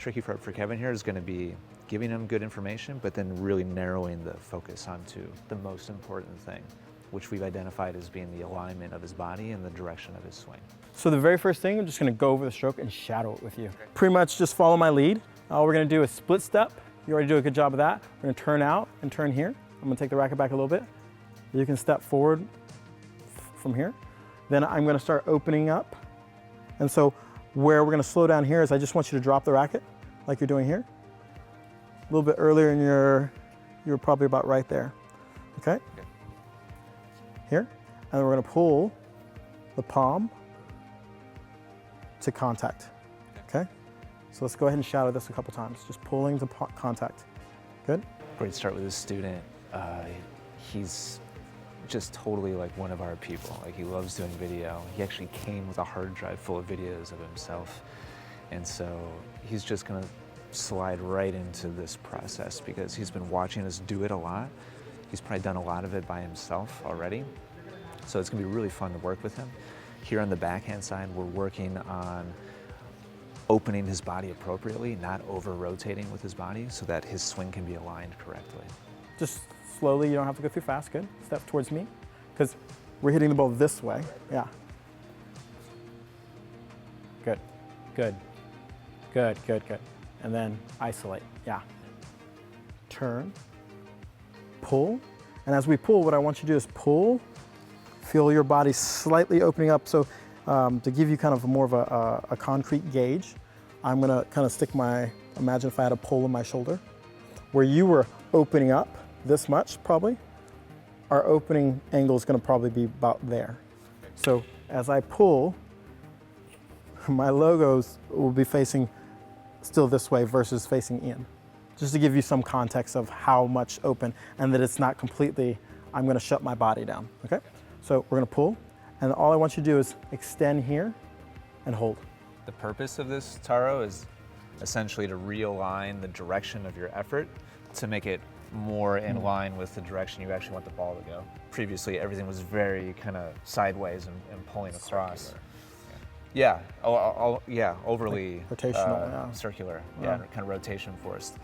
tricky part for Kevin here is going to be giving him good information, but then really narrowing the focus onto the most important thing, which we've identified as being the alignment of his body and the direction of his swing. So the very first thing, I'm just gonna go over the stroke and shadow it with you. Pretty much just follow my lead. All we're gonna do is split step. You already do a good job of that. We're gonna turn out and turn here. I'm gonna take the racket back a little bit. You can step forward from here. Then I'm gonna start opening up. And so where we're gonna slow down here is I just want you to drop the racket like you're doing here. A little bit earlier in you're probably about right there, okay? Here, and then we're gonna pull the palm to contact, okay? So let's go ahead and shadow this a couple times, just pulling to contact. Good? Great start with this student. He's just totally like one of our people. Like, he loves doing video. He actually came with a hard drive full of videos of himself. And so he's just gonna slide right into this process because he's been watching us do it a lot. He's probably done a lot of it by himself already. So it's gonna be really fun to work with him. Here on the backhand side, we're working on opening his body appropriately, not over-rotating with his body so that his swing can be aligned correctly. Just slowly, you don't have to go too fast, good. Step towards me, because we're hitting the ball this way, yeah. Good, good, good, good, good. And then isolate, yeah. Turn, pull, and as we pull, what I want you to do is pull, feel your body slightly opening up. So to give you kind of more of a concrete gauge, I'm gonna kind of stick imagine if I had a pole in my shoulder, where you were opening up this much probably, our opening angle is gonna probably be about there. So as I pull, my logos will be facing still this way versus facing in. Just to give you some context of how much open and that it's not completely, I'm gonna shut my body down, okay? So we're gonna pull, and all I want you to do is extend here and hold. The purpose of this, Taro, is essentially to realign the direction of your effort to make it more in line with the direction you actually want the ball to go. Previously, everything was very kind of sideways and pulling across. Yeah, yeah, overly like rotational, circular, yeah, kind of rotation forced,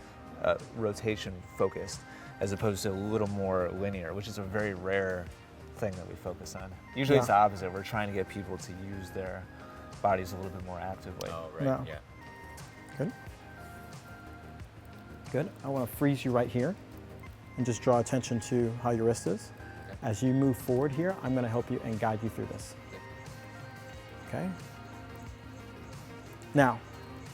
rotation focused, as opposed to a little more linear, which is a very rare thing that we focus on. Usually it's the opposite. We're trying to get people to use their bodies a little bit more actively. Oh, right, yeah. Good. Good. I want to freeze you right here and just draw attention to how your wrist is. Okay. As you move forward here, I'm going to help you and guide you through this. Okay. Now,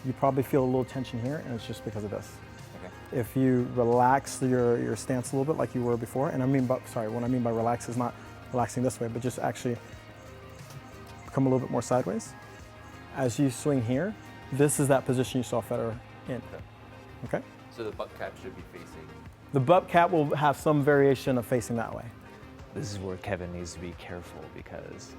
you probably feel a little tension here, and it's just because of this. Okay. If you relax your stance a little bit like you were before, and what I mean by relax is not relaxing this way, but just actually come a little bit more sideways. As you swing here, this is that position you saw Federer in. Okay? So the butt cap should be facing? The butt cap will have some variation of facing that way. This is where Kevin needs to be careful because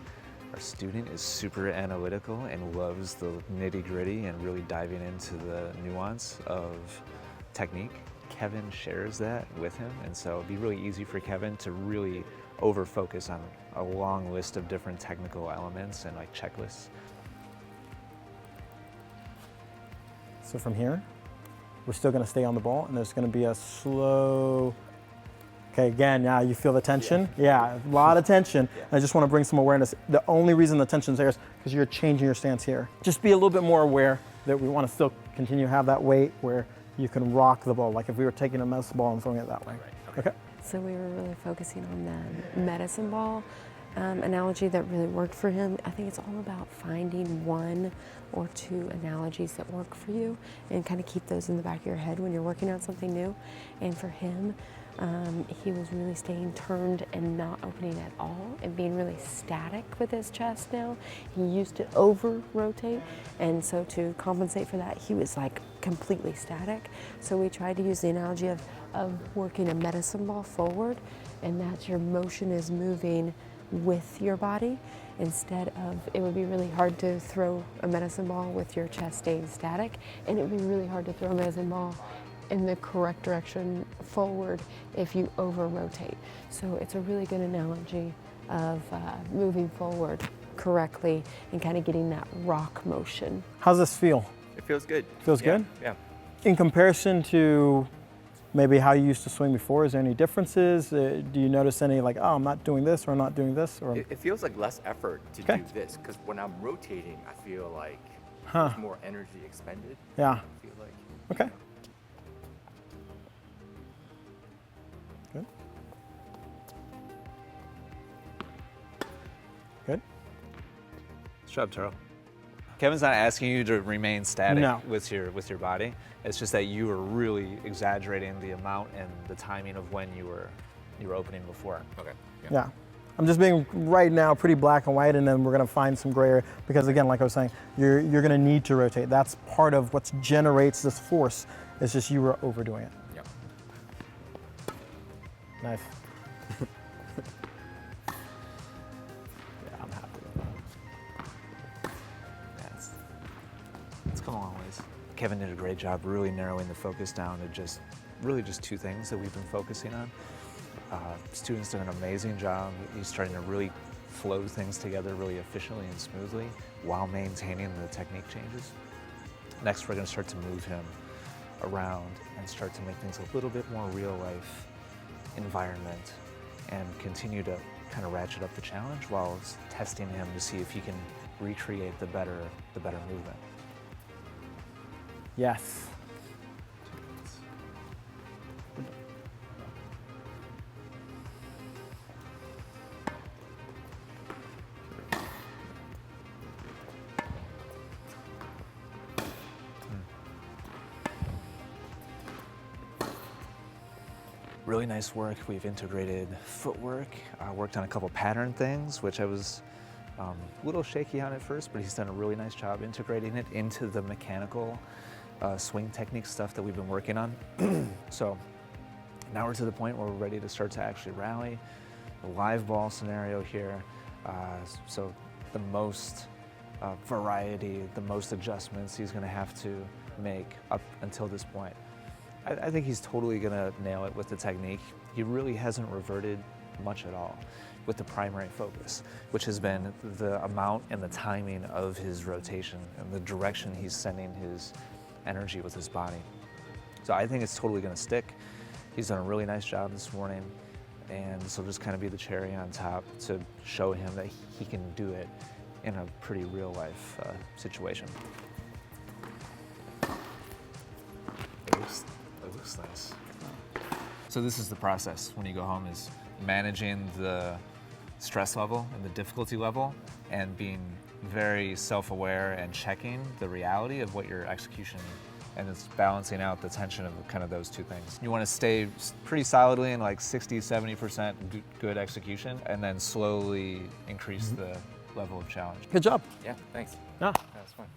our student is super analytical and loves the nitty-gritty and really diving into the nuance of technique. Kevin shares that with him, and so it'd be really easy for Kevin to really over-focus on a long list of different technical elements and like checklists. So from here, we're still gonna stay on the ball, and there's gonna be a slow, okay, again, now you feel the tension? Yeah, a lot of tension. Yeah. I just wanna bring some awareness. The only reason the tension's there is because you're changing your stance here. Just be a little bit more aware that we wanna still continue to have that weight where you can rock the ball, like if we were taking a medicine ball and throwing it that way. Right. Okay. So we were really focusing on the medicine ball analogy that really worked for him. I think it's all about finding one or two analogies that work for you and kind of keep those in the back of your head when you're working on something new. And for him, he was really staying turned and not opening at all and being really static with his chest now. He used to over-rotate, and so to compensate for that, he was like completely static. So we tried to use the analogy of working a medicine ball forward, and that your motion is moving with your body instead of, it would be really hard to throw a medicine ball with your chest staying static, and it would be really hard to throw a medicine ball in the correct direction forward if you over-rotate. So it's a really good analogy of moving forward correctly and kind of getting that rock motion. How's this feel? It feels good. Feels Yeah, good? Yeah. In comparison to maybe how you used to swing before, is there any differences? Do you notice any like, oh, I'm not doing this or I'm not doing this? Or It feels like less effort to Okay. do this because when I'm rotating, I feel like Huh. there's more energy expended. Yeah. I feel like. Okay. Good. Good. Good job, Taro. Kevin's not asking you to remain static No. with your body. It's just that you were really exaggerating the amount and the timing of when you were opening before. Okay. Yeah. I'm just being right now pretty black and white, and then we're going to find some gray area because, again, like I was saying, you're going to need to rotate. That's part of what generates this force. It's just you were overdoing it. Yep. Nice. Yeah, I'm happy with that. Yeah, it's come a long ways. Kevin did a great job really narrowing the focus down to just two things that we've been focusing on. Students did an amazing job. He's starting to really flow things together really efficiently and smoothly while maintaining the technique changes. Next, we're going to start to move him around and start to make things a little bit more real life environment and continue to kind of ratchet up the challenge while testing him to see if he can recreate the better movement. Yes. Really nice work. We've integrated footwork, worked on a couple pattern things, which I was a little shaky on at first, but he's done a really nice job integrating it into the mechanical swing technique stuff that we've been working on. So now we're to the point where we're ready to start to actually rally. A live ball scenario here. So the most variety, the most adjustments he's gonna have to make up until this point. I think he's totally gonna nail it with the technique. He really hasn't reverted much at all with the primary focus, which has been the amount and the timing of his rotation and the direction he's sending his energy with his body. So I think it's totally gonna stick. He's done a really nice job this morning, and this will just kind of be the cherry on top to show him that he can do it in a pretty real life situation. It looks nice. So this is the process when you go home, is managing the stress level and the difficulty level and being very self-aware and checking the reality of what your execution, and it's balancing out the tension of kind of those two things. You want to stay pretty solidly in like 60-70% good execution and then slowly increase the level of challenge. Good job. Yeah, thanks. Yeah. That was fun.